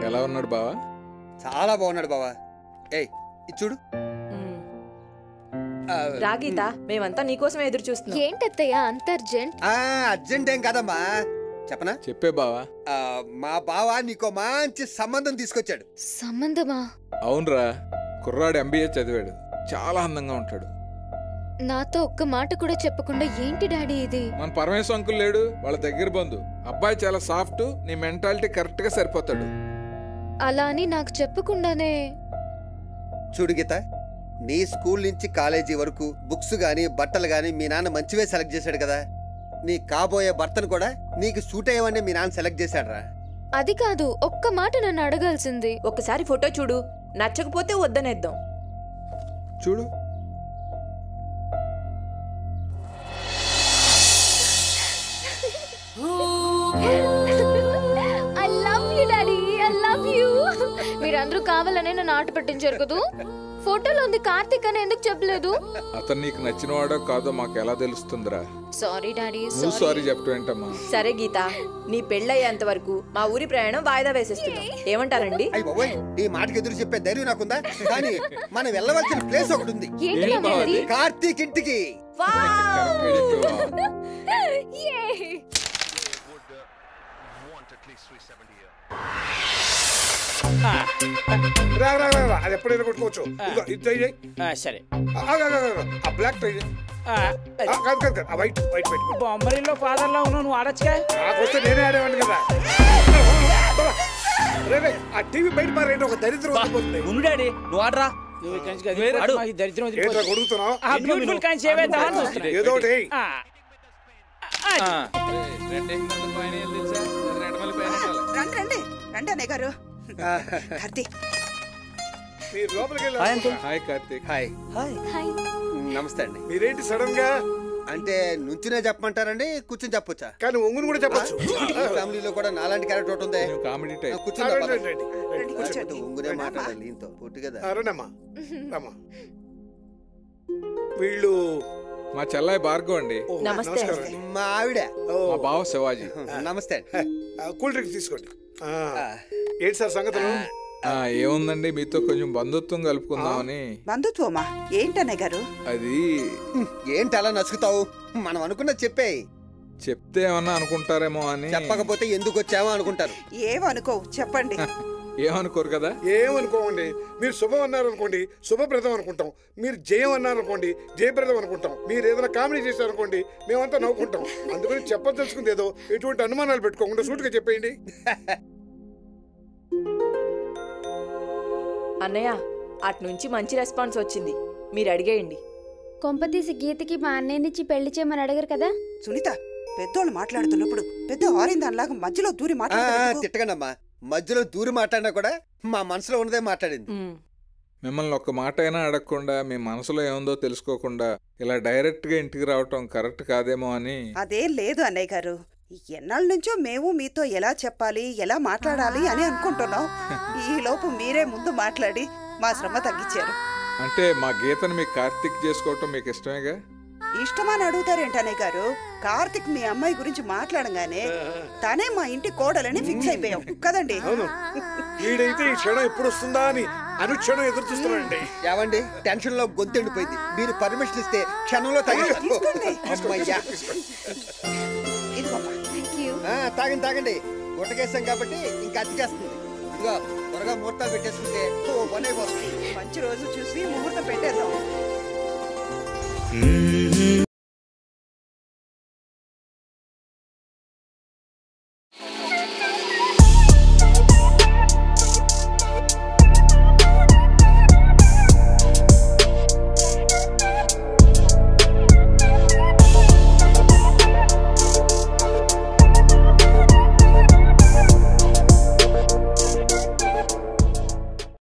ఎలా ఉన్నాడు బావా? చాలా బాగున్నాడు బావా. ఏయ్ చూడు. రా గీత, మేమంతా నీకోసమే ఎదురు చూస్తున్నాం. ఏంటత్తయ్య అంత అర్జెంట్? అర్జెంట్ ఏం కాదమ్మా, చెప్పనా? చెప్పే బావా. మా బావ నీకో మంచి సంబంధం తీసుకొచ్చాడు. సంబంధమా? అవునరా, కుర్రాడు MBA చదివాడు, చాలా అందంగా ఉంటాడు. నాతో ఒక్క మాట కూడా చెప్పకుండా ఏంటి డాడీ ఇది? మన పరమేశ్వర అంకుల్ లేడు, వాళ్ళ దగ్గర బంధు. అబ్బాయి చాలా సాఫ్ట్, నీ మెంటాలిటీ కరెక్ట్ గా సరిపోతాడు. అలా అని నాకు చెప్పకుండానే. చూడు గీత, నీ స్కూల్ నుంచి కాలేజీ వరకు బుక్స్ గాని బట్టలు గాని మీ నాన్న మంచివే సెలెక్ట్ చేశాడు కదా. నీ కాబోయే భర్తను కూడా నీకు సూట్ అయ్యవన్నీ మీ నాన్న సెలెక్ట్ చేశాడురా. అది కాదు, ఒక్క మాట నన్ను అడగాల్సింది. ఒక్కసారి ఫోటో చూడు, నచ్చకపోతే వద్దనేద్దాం. చూడు. I love you, Daddy. I love you. మీరందరూ కావాలనే నన్ను ఆట పట్టించారు కదా. ఫోటోలో ఉంది కార్తీక్ అని ఎందుకు చెప్పలేదు? అతను నీకు నచ్చిన వాడో కాదో మాకు ఎలా తెలుస్తుందిరా? Sorry daddy. నువ్వు సారీ చెప్పడం ఏంటమ్మా? సరే గీత, నీ పెళ్ళయ్యేంత వరకు మా ఊరి ప్రయాణం వాయిదా వేసేస్తున్నాం. ఏమంటారండి? అయ్య బాబోయ్, ఈ మాటకి ఎదురు చెప్పే ధైర్యం నాకుందా? కానీ మనం వెళ్ళవలసిన ప్లేస్ ఒకటి ఉంది. కార్తీక్ ఇంటికి. అది ఎప్పుడైనా కొట్టుకోవచ్చు. సరే, ఆ బ్లాక్ ట్రై కాదు, ఆ వైట్ వైట్ వైట్. బొమ్మరిలో ఫాదర్ లో ఉన్నావు, నువ్వు ఆడొచ్చుగా. నాకొస్తే నేనే ఆడేవాడిని కదా. ఆ టీవీ బయట పారేంటి, ఒక దరిద్రం ఉండు డాడీ, నువ్వు ఆడరా. దరిద్రం ఏదో రండి రండి అన్నయ్య గారు. కార్తీక్, మీరు లోపలికి హాయ్ కార్తీక్. హాయ్. హాయ్. నమస్తే అండి. మీరేంటి సడన్ గా? అంటే నుంచునే చెప్పమంటారండి, కూర్చొని చెప్పొచ్చా? కానీ ఒంగుని కూడా చెప్పొచ్చు. ఫ్యామిలీలో కూడా నాలాంటి క్యారెక్టర్ ఒకటి ఉంది. Comedy type. కూర్చొని ఒంగునే మాట్లాడాలి దీంతో పొట్టి కదా. వీళ్ళు మా చెల్లాయి భార్గవ్ అండి. నమస్తే. మా ఆవిడ. మా బావ శివాజీ. నమస్తే. కూల్ డ్రింక్ తీసుకోండి. ఏంటి సార్ సంగతులు? ఏముందండి, మీతో కొంచెం బంధుత్వం కలుపుకుందామని. బంధుత్వమా? ఏంటన్నయ్య గారు అది? ఏంటి అలా నసుకుతావు? మనం అనుకున్నది చెప్పే. చెప్తే ఏమన్నా అనుకుంటారేమో అని. చెప్పకపోతే ఎందుకు వచ్చామో అనుకుంటారు. ఏమనుకో, చెప్పండి. ఏమనుకోరు కదా? ఏమనుకోండి. మీరు శుభం అన్నారు అనుకోండి, శుభప్రదం అనుకుంటాం. మీరు జయం అన్నారు అనుకోండి, జయప్రదం అనుకుంటాం. మీరు ఏదైనా కామెడీ చేశారు అనుకోండి, మేమంతా నవ్వుకుంటాం. అందుకని చెప్పదలుచుకుంది ఏదో ఎటువంటి అనుమానాలు పెట్టుకోకుండా సూటిగా చెప్పేయండి. అన్నయ్య, అటు నుంచి మంచి రెస్పాన్స్ వచ్చింది, మీరు అడిగేయండి. కొంపతీసి గీతకి మా అన్నయ్యనిచ్చి పెళ్లి చేయమని అడగరు కదా? సునీత, పెద్దోళ్ళు మాట్లాడుతున్నప్పుడు పెద్ద ఆరిందానిలాగా మధ్యలో దూరి మాట్లాడుతున్నా. తిట్టకండమ్మా, మధ్యలో దూరి మాట్లాడినా కూడా మా మనసులో ఉన్నదే మాట్లాడింది. మిమ్మల్ని ఒక్క మాట అయినా అడగకుండా మీ మనసులో ఏముందో తెలుసుకోకుండా ఇలా డైరెక్ట్ గా ఇంటికి రావటం కరెక్ట్ కాదేమో అని. అదేం లేదు అన్నయ్య గారు, ఎన్నాళ్ళ నుంచో మేము మీతో ఎలా చెప్పాలి, ఎలా మాట్లాడాలి అని అనుకుంటున్నాం. ఈ లోపు మీరే ముందు మాట్లాడి మా శ్రమ తగ్గించారు. అంటే మా గీతను మీకు కార్తీక్ చేసుకోవటం మీకు ఇష్టమేగా? ఇష్టమని అడుగుతారేంటి అన్నయ్య గారు? కార్తీక్ మీ అమ్మాయి గురించి మాట్లాడగానే తనే మా ఇంటి కోడలని ఫిక్స్ అయిపోయాం కదండి. వీడైతే ఈ క్షణం ఎప్పుడు వస్తుందా అని అనుక్షణం ఎదురు చూస్తున్నానండి. ఏవండి, టెన్షన్ లో గొంతెండిపోయింది. మీరు పర్మిషన్ ఇస్తే క్షణంలో తాగండి. గుట్టకేసాం కాబట్టి ఇంకా అతికేస్తుంది. ఇదిగో త్వరగా ముహూర్తాలు పెట్టేసుకుంటే పని అయిపోతుంది. మంచి రోజు చూసి ముహూర్తం పెట్టేద్దాం.